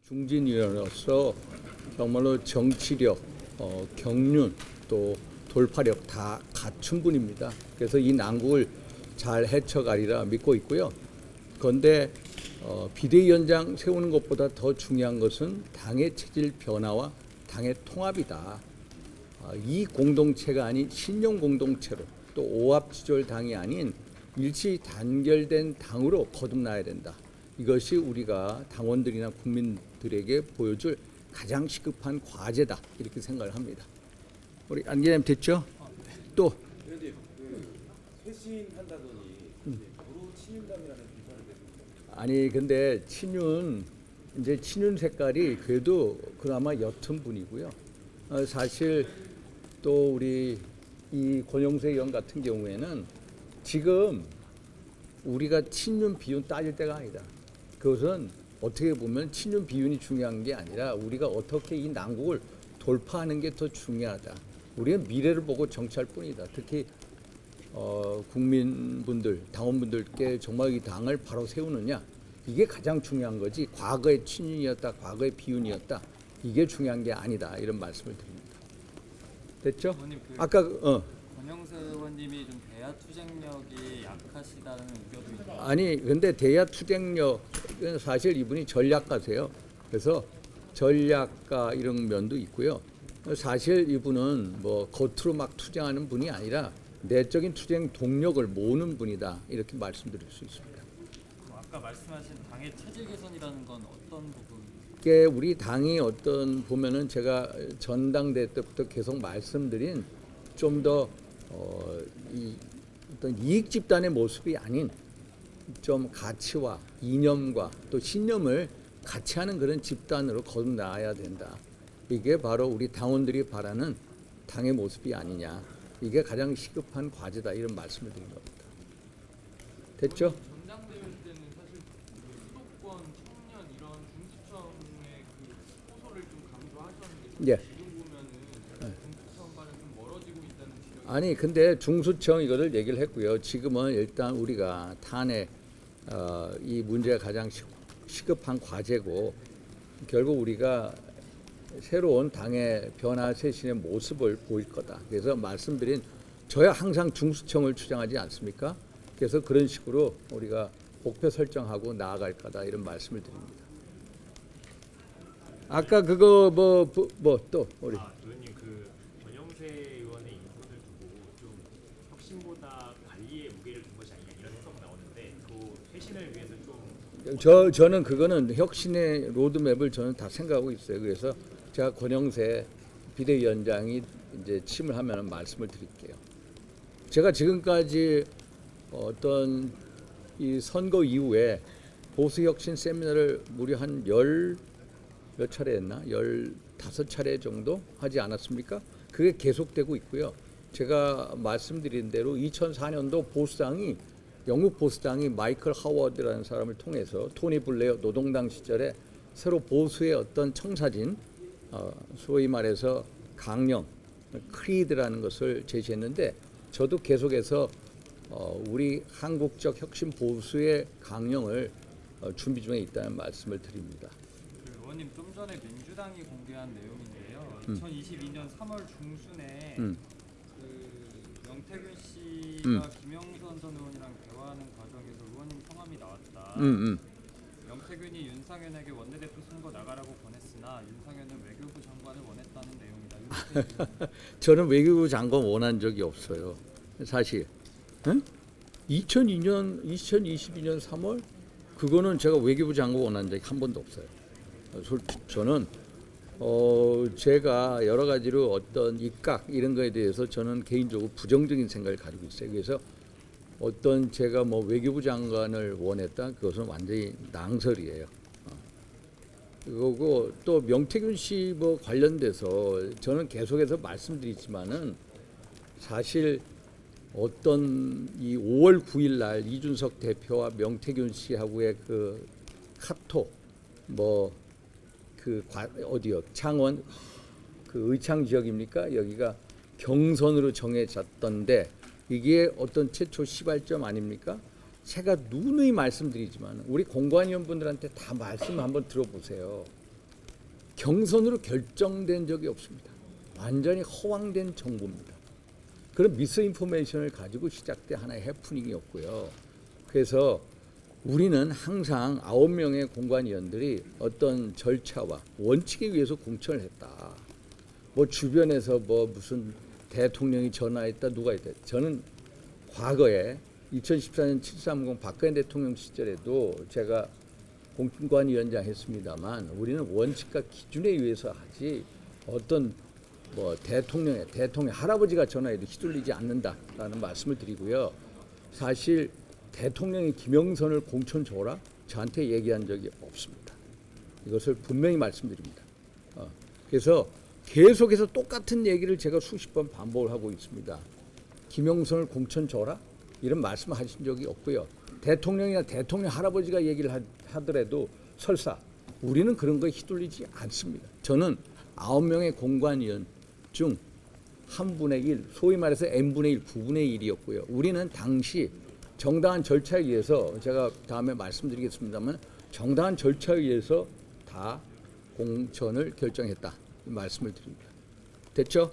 중진위원으로서 정말로 정치력, 경륜, 또 돌파력 다 갖춘 분입니다. 그래서 이 난국을 잘 헤쳐가리라 믿고 있고요. 그런데 비대위원장 세우는 것보다 더 중요한 것은 당의 체질 변화와 당의 통합이다. 이 공동체가 아닌 신용 공동체로 또 오합지졸 당이 아닌 일치 단결된 당으로 거듭나야 된다. 이것이 우리가 당원들이나 국민들에게 보여줄 가장 시급한 과제다. 이렇게 생각을 합니다. 우리 안 기자님 됐죠? 또 그런데 쇄신한다더니 도로 친윤당이라는 비판을 내습니다. 아니 근데 친윤 색깔이 그래도 그나마 옅은 분이고요. 사실 또 우리 이 권영세 의원 같은 경우에는 지금 우리가 친윤 비윤 따질 때가 아니다. 그것은 어떻게 보면 친윤 비윤이 중요한 게 아니라 우리가 어떻게 이 난국을 돌파하는 게 더 중요하다. 우리는 미래를 보고 정치할 뿐이다. 특히 국민분들, 당원분들께 정말 이 당을 바로 세우느냐, 이게 가장 중요한 거지. 과거의 친윤이었다, 과거의 비윤이었다, 이게 중요한 게 아니다. 이런 말씀을 드립니다. 됐죠? 의원님, 아까 권영세 의원님이 좀 대야 투쟁력이 약하시다는 우려도 있고. 아니 근데 대야 투쟁력은 사실 이분이 전략가세요. 그래서 전략가 이런 면도 있고요. 사실 이분은 뭐 겉으로 막 투쟁하는 분이 아니라 내적인 투쟁 동력을 모으는 분이다. 이렇게 말씀드릴 수 있습니다. 아까 말씀하신 당의 체질 개선이라는 건 어떤 부분? 이게 우리 당이 어떤 보면은 제가 전당대 때부터 계속 말씀드린 좀 더 어떤 이익 집단의 모습이 아닌 좀 가치와 이념과 또 신념을 같이 하는 그런 집단으로 거듭나야 된다. 이게 바로 우리 당원들이 바라는 당의 모습이 아니냐. 이게 가장 시급한 과제다. 이런 말씀을 드린 겁니다. 됐죠? 전당대회 때는 사실 수도권 청년 이런 중수청의 호소를 좀 강조하셨는데 예. 지금 보면은 중수청과는 좀 멀어지고 있다는 지적이 아니 근데 중수청 이거를 얘기를 했고요. 지금은 일단 우리가 탄핵 이 문제가 가장 시급한 과제고 결국 우리가 새로운 당의 변화 쇄신의 모습을 보일 거다. 그래서 말씀드린 저야 항상 중수청을 주장하지 않습니까? 그래서 그런 식으로 우리가 목표 설정하고 나아갈 거다 이런 말씀을 드립니다. 아까 그거 뭐 또 우리 의원님 그 권영세 의원의 인터뷰를 두고 좀 혁신보다 관리에 무게를 둔 것이 아니냐 이런 해석 나오는데 그 쇄신을 위해서 좀 저는 그거는 혁신의 로드맵을 저는 다 생각하고 있어요. 그래서 제가 권영세 비대위원장이 이제 취임을 하면 말씀을 드릴게요. 제가 지금까지 어떤 이 선거 이후에 보수혁신 세미나를 무려 한 몇 차례 했나? 15차례 정도 하지 않았습니까? 그게 계속되고 있고요. 제가 말씀드린 대로 2004년도 보수당이 영국 보수당이 마이클 하워드라는 사람을 통해서 토니 블레어 노동당 시절에 새로 보수의 어떤 청사진, 소위 말해서 강령, 크리드라는 것을 제시했는데 저도 계속해서 우리 한국적 혁신 보수의 강령을 준비 중에 있다는 말씀을 드립니다. 그 의원님 좀 전에 민주당이 공개한 내용인데요. 2022년 3월 중순에 그 명태균 씨가 김영선 전 의원이랑 대화하는 과정에서 의원님 성함이 나왔다. 명태균이 윤상현에게 원내대표 선거 나가라고 권했으나 윤상현은 외교부 장관을 원했다는 내용이다. 저는 외교부 장관 원한 적이 없어요. 사실 2022년 3월 그거는 제가 외교부 장관 원한 적이 한 번도 없어요. 저는 제가 여러 가지로 어떤 입각 이런 거에 대해서 저는 개인적으로 부정적인 생각을 가지고 있어요. 그래서 어떤 제가 뭐 외교부 장관을 원했다 그것은 완전히 낭설이에요. 그거고 또 명태균 씨 뭐 관련돼서 저는 계속해서 말씀드리지만은 사실 어떤 이 5월 9일 날 이준석 대표와 명태균 씨하고의 그 카톡 어디요? 창원 그 의창 지역입니까? 여기가 경선으로 정해졌던데 이게 어떤 최초 시발점 아닙니까? 제가 누누이 말씀드리지만 우리 공관위원분들한테 다 말씀 한번 들어보세요. 경선으로 결정된 적이 없습니다. 완전히 허황된 정보입니다. 그런 미스인포메이션을 가지고 시작된 하나의 해프닝이었고요. 그래서 우리는 항상 9명의 공관위원들이 어떤 절차와 원칙에 의해서 공천을 했다. 뭐 주변에서 뭐 무슨 대통령이 전화했다 누가 했다. 저는 과거에 2014년 730 박근혜 대통령 시절에도 제가 공관위원장 했습니다만 우리는 원칙과 기준에 의해서 하지 어떤 뭐 대통령 할아버지가 전화해도 휘둘리지 않는다라는 말씀을 드리고요. 사실 대통령이 김영선을 공천 줘라 저한테 얘기한 적이 없습니다. 이것을 분명히 말씀드립니다. 그래서 계속해서 똑같은 얘기를 제가 수십 번 반복을 하고 있습니다. 김영선을 공천 줘라 이런 말씀을 하신 적이 없고요. 대통령이나 대통령 할아버지가 얘기를 하더라도 설사 우리는 그런 거에 휘둘리지 않습니다. 저는 9명의 공관위원 중 한 분의 1, 소위 말해서 n분의 1, 9분의 1이었고요. 우리는 당시 정당한 절차에 의해서 제가 다음에 말씀드리겠습니다만 정당한 절차에 의해서 다 공천을 결정했다. 이 말씀을 드립니다. 됐죠?